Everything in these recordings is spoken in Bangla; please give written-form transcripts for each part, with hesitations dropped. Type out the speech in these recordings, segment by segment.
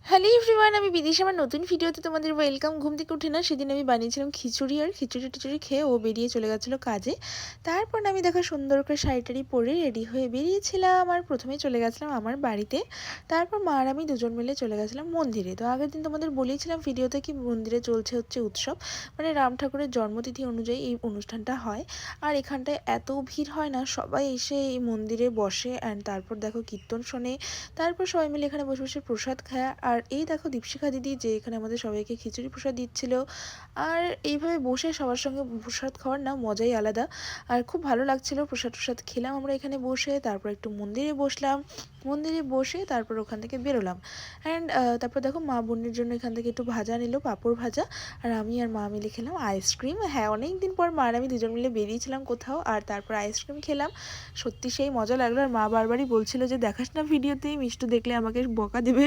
হ্যালো এভরিওয়ান, আমি বিদিশা। আমার নতুন ভিডিওতে তোমাদের ওয়েলকাম। ঘুম থেকে উঠে না সেদিন আমি বানিয়েছিলাম খিচুড়ি, আর খিচুড়ি খেয়ে ও বেরিয়ে চলে গেছিলো কাজে। তারপর আমি দেখো সুন্দর করে শাড়ি পরে রেডি হয়ে বেরিয়েছিলাম, আর প্রথমেই চলে গেছিলাম আমার বাড়িতে। তারপর মা আর আমি দুজন মিলে চলে গেছিলাম মন্দিরে। তো আগের দিন তোমাদের বলেছিলাম ভিডিওতে কি মন্দিরে চলছে হচ্ছে উৎসব, মানে রাম ঠাকুরের জন্মতিথি অনুযায়ী এই অনুষ্ঠানটা হয়। আর এখানটায় এত ভিড় হয় না, সবাই এসে এই মন্দিরে বসে অ্যান্ড তারপর দেখো কীর্তন শোনে। তারপর সবাই মিলে এখানে বসে বসে প্রসাদ খায়। আর এই দেখো দীপশিখা দিদি যে এখানে আমাদের সবাইকে খিচুড়ি প্রসাদ দিচ্ছিল। আর এইভাবে বসে সবার সঙ্গে প্রসাদ খাওয়ার না মজাই আলাদা, আর খুব ভালো লাগছিল। প্রসাদ খেলাম আমরা এখানে বসে, তারপর একটু মন্দিরে বসলাম। মন্দিরে বসে তারপর ওখান থেকে বেরোলাম। অ্যান্ড তারপর দেখো মা বোনের জন্য এখান থেকে একটু ভাজা নিল, পাঁপড় ভাজা। আর আমি আর মা মিলে খেলাম আইসক্রিম। হ্যাঁ, অনেক দিন পর মা আর আমি দুজন মিলে বেরিয়েছিলাম কোথাও, আর তারপর আইসক্রিম খেলাম। সত্যি সেই মজা লাগলো। আর মা বারবারই বলছিল যে দেখাস না ভিডিওতেই, মিষ্টু দেখলে আমাকে বকা দেবে।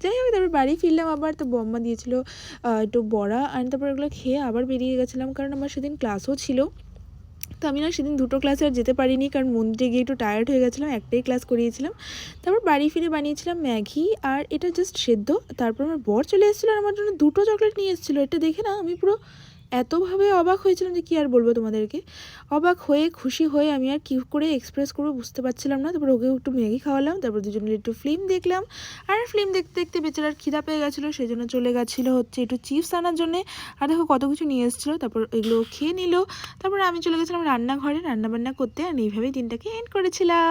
যাই হোক, তারপর বাড়ি ফিরলাম আবার। তো বম্মা দিয়েছিল একটু বড়া, আর তারপর এগুলো খেয়ে আবার বেরিয়ে গেছিলাম, কারণ আমার সেদিন ক্লাসও ছিল। তো আমি না সেদিন দুটো ক্লাসে আর যেতে পারিনি, কারণ মন্দিরে গিয়ে একটু টায়ার্ড হয়ে গেছিলাম, একটাই ক্লাস করিয়েছিলাম। তারপর বাড়ি ফিরে বানিয়েছিলাম ম্যাগি, আর এটা জাস্ট সেদ্ধ। তারপর আমার বর চলে এসেছিলো আর আমার জন্য দুটো চকলেট নিয়ে এসেছিলো। এটা দেখে না আমি পুরো এতভাবে অবাক হয়েছিলাম যে কী আর বলবো তোমাদেরকে। অবাক হয়ে খুশি হয়ে আমি আর কী করে এক্সপ্রেস করবো বুঝতে পারছিলাম না। তারপর ওকে একটু ম্যাগি খাওয়ালাম, তারপর দুজন মিলে একটু ফিল্ম দেখলাম। আর ফিল্ম দেখতে দেখতে বেচারার খিদা পেয়ে গেছিলো, সেই জন্য চলে গেছিলো হচ্ছে একটু চিপস আনার জন্যে। আর দেখো কত কিছু নিয়ে এসেছিলো, তারপর এগুলো খেয়ে নিল। তারপর আমি চলে গেছিলাম রান্নাঘরে রান্নাবান্না করতে, আর এইভাবেই দিনটাকে এন্ড করেছিলাম।